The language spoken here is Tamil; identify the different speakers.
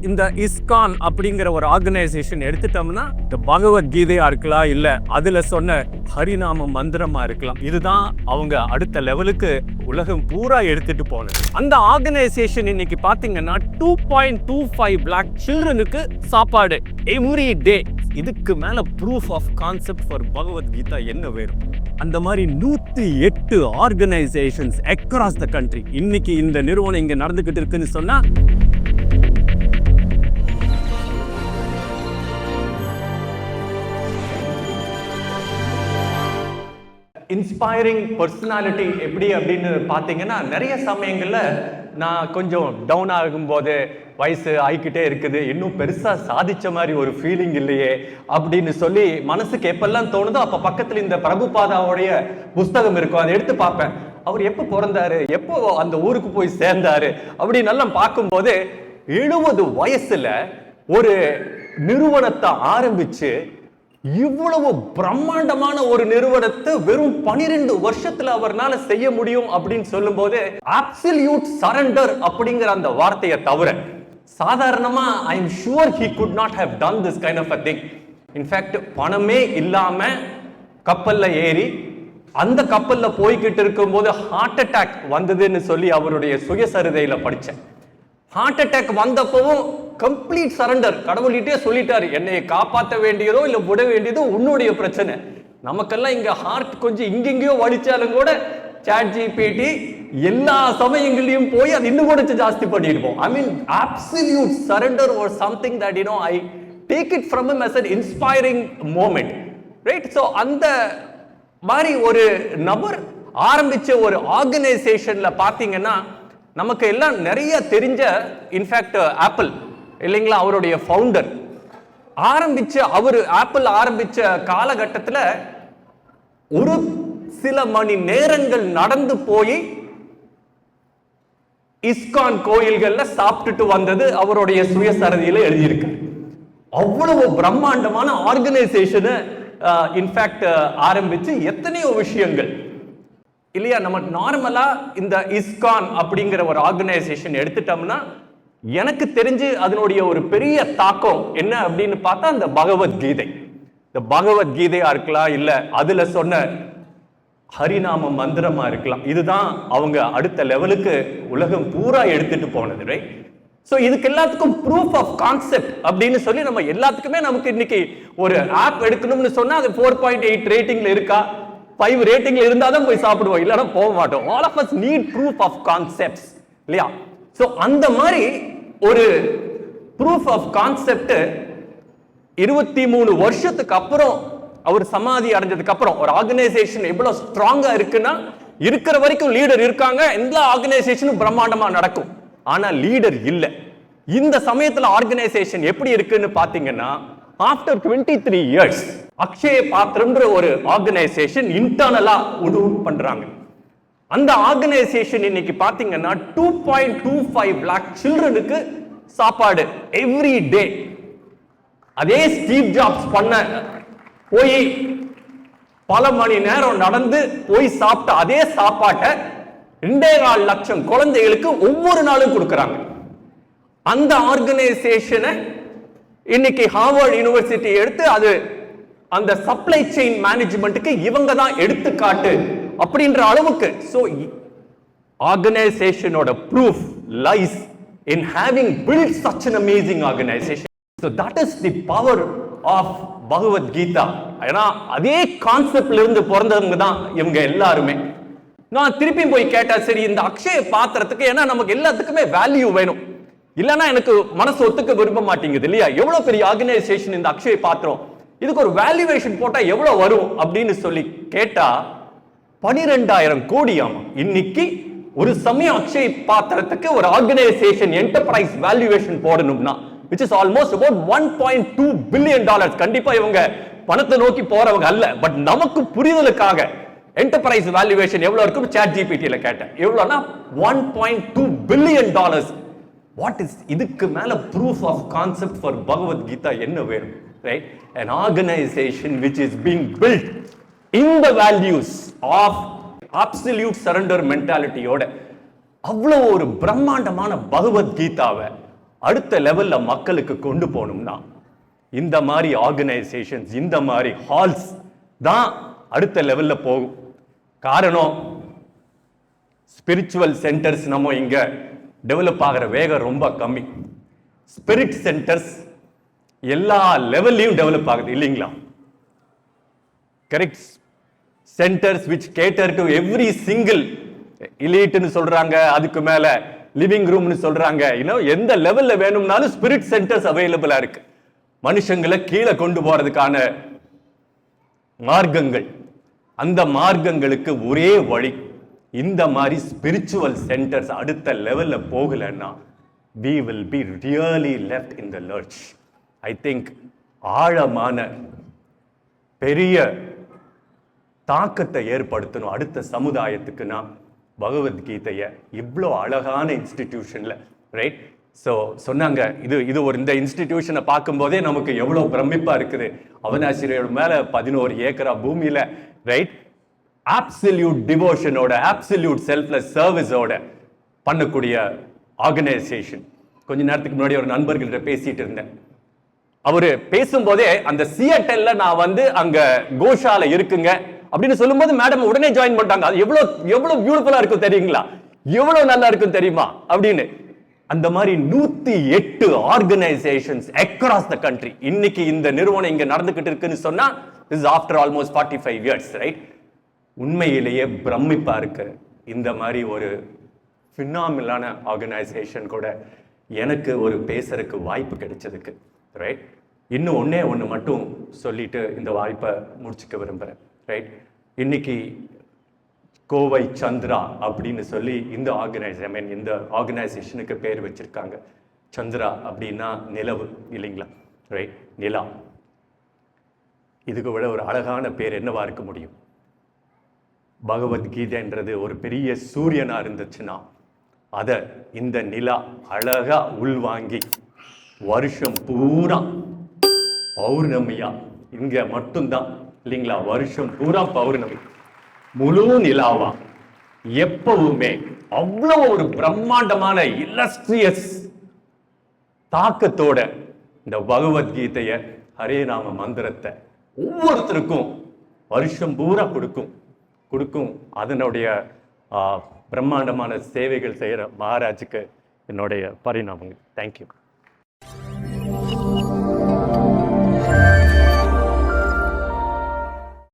Speaker 1: இந்த இஸ்கான் அப்படிங்கிற ஒரு ஆர்கனைசேஷன் எடுத்துட்டோம்னா இந்த பகவத்கீதையா இருக்கலாம், இல்ல அதுல சொன்ன ஹரிநாம மந்திரமா இருக்கலாம். இதுதான் அவங்க அடுத்த லெவலுக்கு உலகம் பூரா எடுத்துட்டு போனது. அந்த ஆர்கனைசேஷன் இன்னைக்கு பாத்தீங்கன்னா 2.25 lakh சில்ட்ரனுக்கு சாப்பாடு எவ்ரி டே. இதுக்கு மேல proof of concept for Bhagavad Gita என்ன வேணும்? அந்த மாதிரி 108 ஆர்கனைசேஷன்ஸ் அக்ராஸ் த கண்ட்ரி இன்னைக்கு இந்த நிறுவனம் இங்க நடந்துகிட்டு இருக்குன்னு சொன்னா இன்ஸ்பைரிங் பர்சனாலிட்டி எப்படி அப்படின்னு பார்த்தீங்கன்னா, நிறைய சமயங்கள்ல நான் கொஞ்சம் டவுன் ஆகும்போது வயசு ஆகிக்கிட்டே இருக்குது, இன்னும் பெருசாக சாதிச்ச மாதிரி ஒரு ஃபீலிங் இல்லையே அப்படின்னு சொல்லி மனசுக்கு எப்பெல்லாம் தோணுதோ அப்போ பக்கத்தில் இந்த பிரபுபாதாவுடைய புஸ்தகம் இருக்கும், அதை எடுத்து பார்ப்பேன். அவர் எப்போ பிறந்தாரு, எப்போ அந்த ஊருக்கு போய் சேர்ந்தாரு அப்படின்னு எல்லாம் பார்க்கும்போது 70 வயசுல ஒரு நிறுவனத்தை ஆரம்பிச்சு இவ்வளவு பிரம்மாண்டமான ஒரு நிறுவனத்தை வெறும் 12 வருஷத்துல அவர்னால செய்ய முடியும் அப்படின்னு சொல்லும் போது அப்சல்யூட் சரண்டர் அப்படிங்கிற அந்த வார்த்தையை தவிர சாதாரணமா I am sure he could not have done this kind of a thing. In fact, பணமே இல்லாம கப்பல்ல ஏறி அந்த கப்பல்ல போய்கிட்டு இருக்கும் போது ஹார்ட் அட்டாக் வந்ததுன்னு சொல்லி அவருடைய சுயசரிதையில படிச்சேன். ஹார்ட் அட்டாக் வந்தப்பவும் கம்ப்ளீட் சரண்டர், கடவுள்கிட்டே சொல்லிட்டாரு, என்னை காப்பாற்ற வேண்டியதோ இல்ல விட வேண்டியதோ உன்னுடைய பிரச்சனை. நமக்கெல்லாம் இங்க ஹார்ட் கொஞ்சம் இங்கெங்கயோ வலிச்சாலும் கூட ChatGPT எல்லா சமயங்களையும் போய் அது இன்னும் கூட ஜாஸ்தி பண்ணிடுவோம். ஐ மீன் absolute surrender was something that I take it from him as an inspiring moment, right? So அந்த மாதிரி ஒரு நபர் ஆரம்பிச்ச ஒரு ஆர்கனைசேஷன்ல பாத்தீங்கன்னா நமக்கு எல்லாம் நிறைய தெரிஞ்ச, இன்ஃபேக்ட் ஆப்பிள் இல்லைங்களா, அவருடைய ஃபவுண்டர் ஆப்பிள் ஆரம்பிச்ச காலகட்டத்தில் ஒரு சில மணி நேரங்கள் நடந்து போய் இஸ்கான் கோயில்கள்ல சாப்பிட்டுட்டு வந்தது அவருடைய சுயசரிதையில எழுதியிருக்கு. அவ்வளவு பிரம்மாண்டமான ஆர்கனைசேஷனை இன்ஃபேக்ட் ஆரம்பிச்சு எத்தனையோ விஷயங்கள் இல்லையா. நம்ம நார்மலா இந்த இஸ்கான் அப்படிங்கிற ஒரு ஆர்கனைசேஷன் எடுத்துட்டோம்னா எனக்கு தெரிஞ்சு அதனுடைய ஒரு பெரிய தாக்கம் என்ன அப்படின்னு பார்த்தா இந்த பகவத்கீதை. இந்த பகவத்கீதையா இருக்கலாம், இல்ல அதுல சொன்ன ஹரிநாம மந்திரமா இருக்கலாம். இதுதான் அவங்க அடுத்த லெவலுக்கு உலகம் பூரா எடுத்துட்டு போனது, ரைட்? ஸோ இதுக்கு எல்லாத்துக்கும் ப்ரூஃப் ஆஃப் கான்செப்ட் அப்படின்னு சொல்லி நம்ம எல்லாத்துக்குமே நமக்கு இன்னைக்கு ஒரு ஆப் எடுக்கணும்னு சொன்னா அது 4.8 ரேட்டிங்ல இருக்கா, 5 ரேட்டிங்ல இருந்தாதான் போய் சாப்பிடுவோம், இல்லைன்னா போக மாட்டோம். All of us need proof of concepts, இல்லையா? ஸோ அந்த மாதிரி ஒரு ப்ரூஃப் ஆஃப் கான்செப்ட் 23 வருஷத்துக்கு அப்புறம் அவர் சமாதி அடைஞ்சதுக்கு அப்புறம் ஒரு ஆர்கனைசேஷன் எவ்வளவு ஸ்ட்ராங்கா இருக்குன்னா, இருக்கிற வரைக்கும் லீடர் இருக்காங்க, எல்லா ஆர்கனைசேஷனும் பிரம்மாண்டமா நடக்கும். ஆனா லீடர் இல்ல. இந்த சமயத்துல ஆர்கனைசேஷன் எப்படி இருக்குன்னு பாத்தீங்கன்னா, ஆஃப்டர் 23 இயர்ஸ் அக்ஷய பாத்திரம்ன்ற ஒரு ஆர்கனைசேஷன் இன்டர்னலா உருவாக்க பண்றாங்க. அந்த ஆர்கனைசேஷன் இன்னைக்கு பாத்தீங்கன்னா 2.25 lakh சில்ட்ரனுக்கு சாப்பாடு எவ்ரி டே. அதே ஸ்டீவ் ஜாப்ஸ் பண்ண போய் பல மணி நேரம் நடந்து போய் சாப்பிட்ட அதே சாப்பாட்டை 2.25 லட்சம் குழந்தைகளுக்கு ஒவ்வொரு நாளும் கொடுக்கறாங்க. அந்த ஆர்கனைசேஷனை இன்னைக்கு ஹார்வர்ட் யூனிவர்சிட்டி எடுத்து அது அந்த சப்ளை செயின் மேனேஜ்மெண்ட்டுக்கு இவங்க தான் எடுத்துக்காட்டு அப்படின்ற அளவுக்கு. சோ ஆர்கனைசேஷனோட proof lies in having built such an amazing organization. So that is the power of Bhagavad Gita. ஏன்னா அதே கான்செப்ட்ல இருந்து பிறந்தவங்க தான் இவங்க எல்லாருமே. நான் திருப்பி போய் கேட்டா, சரி இந்த அக்ஷய பாத்திரத்துக்கு, ஏன்னா நமக்கு எல்லாத்துக்குமே வேல்யூ வேணும், இல்லைன்னா எனக்கு மனசு ஒத்துக்க விரும்ப மாட்டேங்குது, இல்லையா? எவ்வளவு பெரிய ஆர்கனைசேஷன் இந்த அக்ஷய பாத்திரம், இதுக்கு ஒரு வேல்யூவேஷன் போட்டா எவ்வளவு வரும் அப்படின்னு சொல்லி கேட்டா 12,000 கோடி. ஆமா, இன்னைக்கு ஒரு சமயம் அக்ஷய பாத்திரத்துக்கு ஒரு ஆர்கனைசேஷன் என்டர்பிரைஸ் வேல்யூவேஷன் போடணும்னா which is almost about $1.2 billion. கண்டிப்பா இவங்க பணத்தை நோக்கி போறவங்க அல்ல, பட் நமக்கு புரிதலுக்காக என்டர்பிரைஸ் வேல்யூவேஷன் எவ்வளவு இருக்கும் ChatGPT-ல கேட்டேன். எவ்வளவுனா $1.2 billion. வாட் இஸ் இதுக்கு மேல proof of concept for Bhagavad Gita என்ன வேணும், right? an organization which is being built in the values of absolute surrender mentality ஓட அவ்வளவு ஒரு பிரம்மாண்டமான பகவத்கீதாவை அடுத்த லெவல்ல மக்களுக்கு கொண்டு போகணும்னா இந்த மாதிரி ஆர்கனைசேஷன்ஸ், இந்த மாதிரி ஹால்ஸ் தான் அடுத்த லெவல்ல போகும். காரணம், ஸ்பிரிச்சுவல் சென்டர்ஸ் நம்ம இங்க டெவலப் ஆகிற வேகம் ரொம்ப கம்மி. ஸ்பிரிட் சென்டர்ஸ் எல்லா லெவல்லையும் டெவலப் ஆகுது இல்லைங்களா? Correct. Centres which cater to every single eliteன்னு சொல்றாங்க, அதுக்கு மேல லிவிங் ரூம்னு சொல்றாங்க. எந்த லெவல்ல வேணும்னாலும் ஸ்பிரிட் சென்டர்ஸ் அவைலபிளா இருக்கு. மனுஷங்களை கீழே கொண்டு போறதுக்கான மார்க்கங்கள். அந்த மார்க்கங்களுக்கு ஒரே வழி, இந்த மாதிரி ஸ்பிரிச்சுவல் சென்டர்ஸ் அடுத்த லெவல்ல போகலன்னா we will be really left in the lurch. I think ஆழமான பெரிய தாக்கத்தை ஏற்படுத்தணும் அடுத்த சமுதாயத்துக்குன்னா பகவத்கீதையை இவ்வளோ அழகான இன்ஸ்டிடியூஷன்ல, ரைட்? ஸோ சொன்னாங்க, இது ஒரு இந்த இன்ஸ்டிடியூஷனை பார்க்கும்போதே நமக்கு எவ்வளோ பிரமிப்பா இருக்குது. அவனாசிரியர் மேல 11 ஏக்கரா பூமியில, ரைட், ஆப்சல்யூட் டிவோஷனோட, ஆப்சல்யூட் செல்ஃப்லெஸ் சர்வீஸோட பண்ணக்கூடிய ஆர்கனைசேஷன். கொஞ்ச நேரத்துக்கு முன்னாடி ஒரு நண்பர்கள்ட்ட பேசிட்டு இருந்தேன். அவரு பேசும்போதே அந்த சியட்டல்ல நான் அங்க கோஷால இருக்குங்க அப்படின்னு சொல்லும்போது மேடம் உடனே ஜாயின் பண்ணிட்டாங்க. அது எவ்வளவு பியூட்டிஃபுல்லா இருக்கும் தெரியுங்களா? எவ்வளவு நல்லா இருக்கும் தெரியுமா அப்படின்னு. அந்த மாதிரி 108 ஆர்கனைசேஷன்ஸ் அக்ராஸ் த கண்ட்ரி. இன்னைக்கு இந்த நிறுவனம் இங்க நடந்துகிட்டு இருக்குன்னு சொன்னா is after almost 45 years, right? உண்மையிலேயே பிரமிப்பா இருக்கு. இந்த மாதிரி ஒரு ஃபினாமினலான ஆர்கனைசேஷன் கூட எனக்கு ஒரு பேசுறதுக்கு வாய்ப்பு கிடைச்சதுக்கு, ரைட்? இன்னும் ஒன்று மட்டும் சொல்லிட்டு இந்த வாய்ப்பை முடிச்சுக்க விரும்புகிறேன், ரைட்? இன்னைக்கு கோவை சந்திரா அப்படின்னு சொல்லி இந்த இந்த ஆர்கனைசேஷனுக்கு பேர் வச்சிருக்காங்க. சந்திரா அப்படின்னா நிலவு இல்லைங்களா, ரைட்? நிலா. இதுக்கு விட ஒரு அழகான பேர் என்னவா இருக்க முடியும்? பகவத்கீதைன்றது ஒரு பெரிய சூரியனா இருந்துச்சுன்னா அதை இந்த நிலா அழகா உள்வாங்கி வருஷம் பூரா பௌர்ணமியா இங்க மட்டும்தான் இல்லைங்களா, வருஷம் பூரா பௌர்ணமி, முழு நிலாவா எப்பவுமே அவ்வளவு ஒரு பிரம்மாண்டமான இல்லஸ்ட்ரியஸ் தாக்கத்தோட இந்த பகவத்கீதைய ஹரே நாம மந்திரத்தை ஒவ்வொருத்தருக்கும் வருஷம் பூரா கொடுக்கும். அதனுடைய பிரம்மாண்டமான சேவைகள் செய்யற மகாராஜுக்கு என்னுடைய பரிணாமங்கள். தேங்க்யூ.